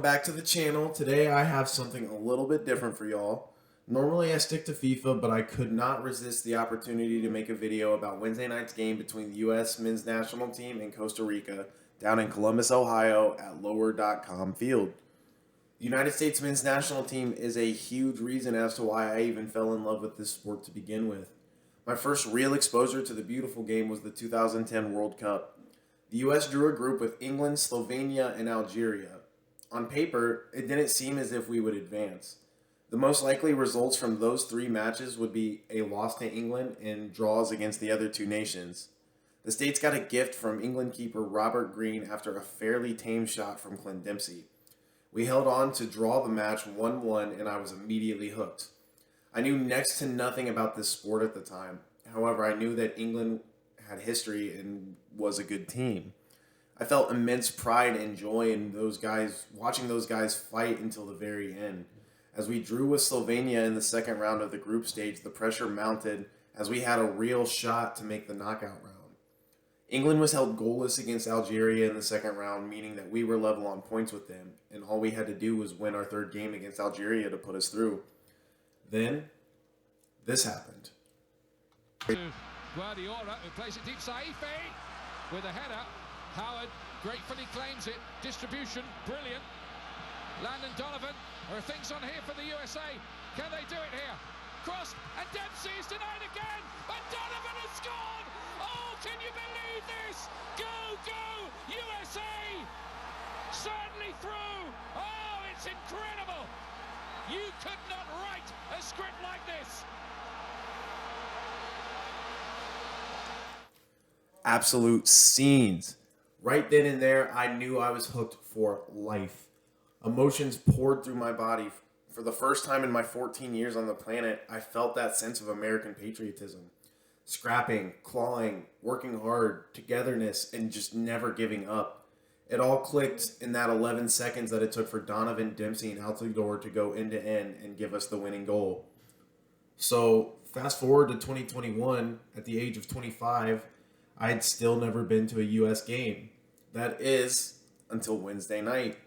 back to the channel. Today I have something a little bit different for y'all. Normally I stick to FIFA, but I could not resist the opportunity to make a video about Wednesday night's game between the US men's national team and Costa Rica down in Columbus, Ohio at lower.com field. The United States men's national team is a huge reason as to why I even fell in love with this sport to begin with. My first real exposure to the beautiful game was the 2010 World Cup. The US drew a group with England, Slovenia, and Algeria. On paper, it didn't seem as if we would advance. The most likely results from those three matches would be a loss to England and draws against the other two nations. The States got a gift from England keeper Robert Green after a fairly tame shot from Clint Dempsey. We held on to draw the match 1-1 and I was immediately hooked. I knew next to nothing about this sport at the time. However, I knew that England had history and was a good team. I felt immense pride and joy in watching those guys fight until the very end. As we drew with Slovenia in the second round of the group stage, the pressure mounted as we had a real shot to make the knockout round. England was held goalless against Algeria in the second round, meaning that we were level on points with them, and all we had to do was win our third game against Algeria to put us through. Then, this happened. Guardiola, who plays it deep. Saife with a header. Howard gratefully claims it. Distribution, brilliant. Landon Donovan. There are things on here for the USA. Can they do it here? Cross, and Dempsey is denied again. But Donovan has scored. Oh, can you believe this? Go, go, USA! Certainly through. Oh, it's incredible. You could not write a script like this. Absolute scenes. Right then and there, I knew I was hooked for life. Emotions poured through my body. For the first time in my 14 years on the planet, I felt that sense of American patriotism. Scrapping, clawing, working hard, togetherness, and just never giving up. It all clicked in that 11 seconds that it took for Donovan, Dempsey, and Altidore to go end to end and give us the winning goal. So, fast forward to 2021, at the age of 25, I had still never been to a U.S. game. That is, until Wednesday night.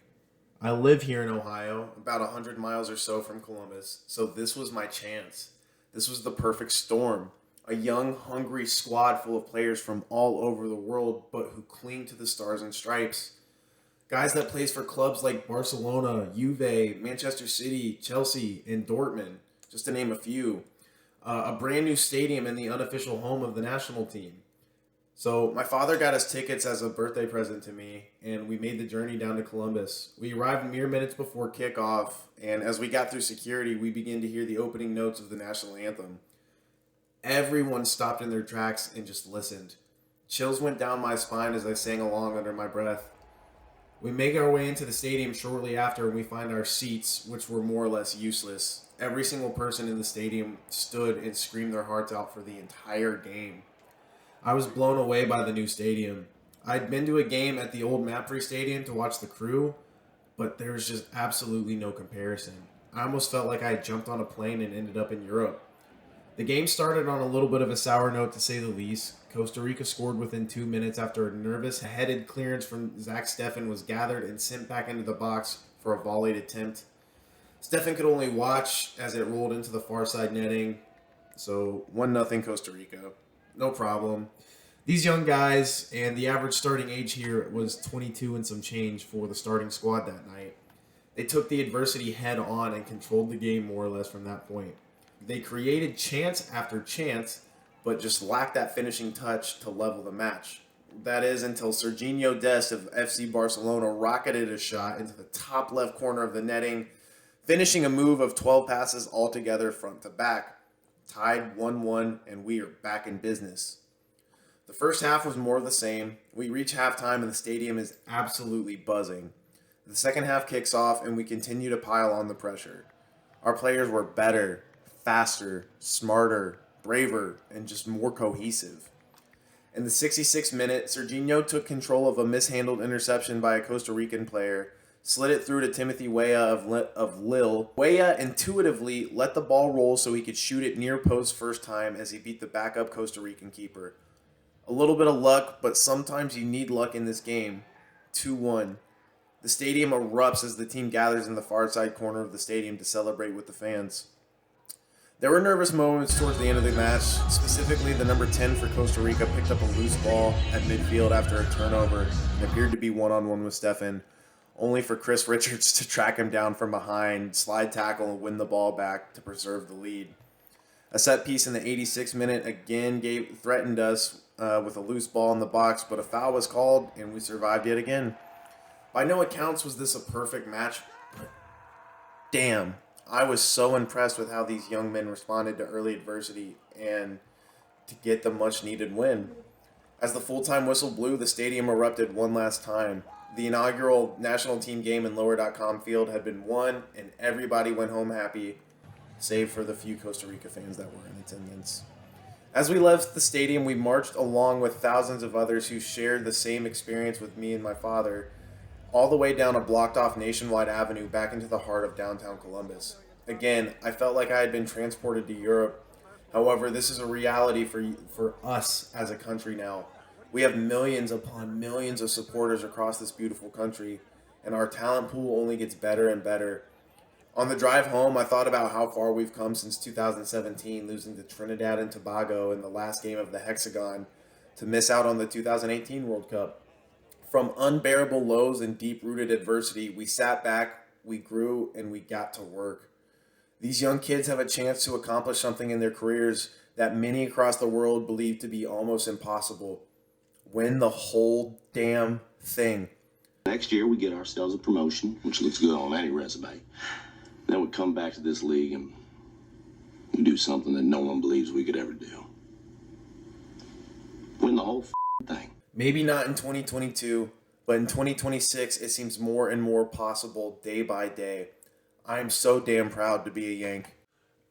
I live here in Ohio, about 100 miles or so from Columbus, so this was my chance. This was the perfect storm. A young, hungry squad full of players from all over the world, but who cling to the stars and stripes. Guys that plays for clubs like Barcelona, Juve, Manchester City, Chelsea, and Dortmund, just to name a few. A brand new stadium and the unofficial home of the national team. So my father got us tickets as a birthday present to me, and we made the journey down to Columbus. We arrived mere minutes before kickoff, and as we got through security, we began to hear the opening notes of the national anthem. Everyone stopped in their tracks and just listened. Chills went down my spine as I sang along under my breath. We make our way into the stadium shortly after, and we find our seats, which were more or less useless. Every single person in the stadium stood and screamed their hearts out for the entire game. I was blown away by the new stadium. I'd been to a game at the old Mapfre Stadium to watch the Crew, but there was just absolutely no comparison. I almost felt like I had jumped on a plane and ended up in Europe. The game started on a little bit of a sour note, to say the least. Costa Rica scored within 2 minutes after a nervous headed clearance from Zach Steffen was gathered and sent back into the box for a volleyed attempt. Steffen could only watch as it rolled into the far side netting. So 1-0 Costa Rica. No problem. These young guys, and the average starting age here was 22 and some change for the starting squad that night. They took the adversity head on and controlled the game more or less from that point. They created chance after chance, but just lacked that finishing touch to level the match. That is until Serginho Dest of FC Barcelona rocketed a shot into the top left corner of the netting, finishing a move of 12 passes altogether front to back. Tied 1-1, and we are back in business. The first half was more of the same. We reach halftime, and the stadium is absolutely buzzing. The second half kicks off, and we continue to pile on the pressure. Our players were better, faster, smarter, braver, and just more cohesive. In the 66th minute, Serginho took control of a mishandled interception by a Costa Rican player, slid it through to Timothy Weah of Lille. Weah intuitively let the ball roll so he could shoot it near post first time as he beat the backup Costa Rican keeper. A little bit of luck, but sometimes you need luck in this game. 2-1. The stadium erupts as the team gathers in the far side corner of the stadium to celebrate with the fans. There were nervous moments towards the end of the match. Specifically, the number 10 for Costa Rica picked up a loose ball at midfield after a turnover and appeared to be one-on-one with Stefan, only for Chris Richards to track him down from behind, slide tackle, and win the ball back to preserve the lead. A set piece in the 86th minute again threatened us with a loose ball in the box, but a foul was called, and we survived yet again. By no accounts was this a perfect match, but damn, I was so impressed with how these young men responded to early adversity and to get the much-needed win. As the full-time whistle blew, the stadium erupted one last time. The inaugural national team game in Lower.com field had been won, and everybody went home happy, save for the few Costa Rica fans that were in attendance. As we left the stadium, we marched along with thousands of others who shared the same experience with me and my father, all the way down a blocked-off nationwide avenue back into the heart of downtown Columbus. Again, I felt like I had been transported to Europe. However, this is a reality for us as a country now. We have millions upon millions of supporters across this beautiful country, and our talent pool only gets better and better. On the drive home, I thought about how far we've come since 2017, losing to Trinidad and Tobago in the last game of the Hexagon to miss out on the 2018 World Cup. From unbearable lows and deep-rooted adversity, we sat back, we grew, and we got to work. These young kids have a chance to accomplish something in their careers that many across the world believe to be almost impossible. Win the whole damn thing. Next year, we get ourselves a promotion, which looks good on any resume. Then we come back to this league and we do something that no one believes we could ever do. Win the whole thing. Maybe not in 2022, but in 2026, it seems more and more possible day by day. I am so damn proud to be a Yank.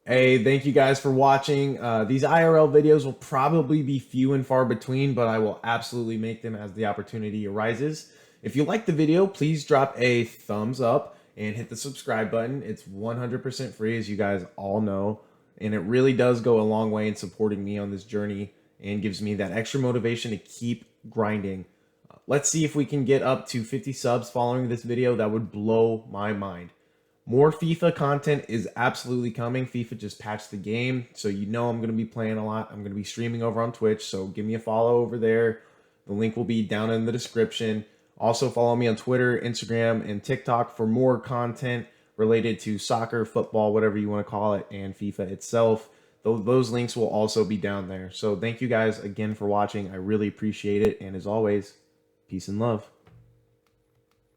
Hey, thank you guys for watching. These IRL videos will probably be few and far between, but I will absolutely make them as the opportunity arises. If you like the video, please drop a thumbs up and hit the subscribe button. It's 100% free, as you guys all know, and it really does go a long way in supporting me on this journey and gives me that extra motivation to keep grinding. Let's see if we can get up to 50 subs following this video. That would blow my mind. More FIFA content is absolutely coming. FIFA just patched the game, so you know I'm going to be playing a lot. I'm going to be streaming over on Twitch, so give me a follow over there. The link will be down in the description. Also follow me on Twitter, Instagram, and TikTok for more content related to soccer, football, whatever you want to call it, and FIFA itself. Those links will also be down there. So thank you guys again for watching. I really appreciate it. And as always, peace and love.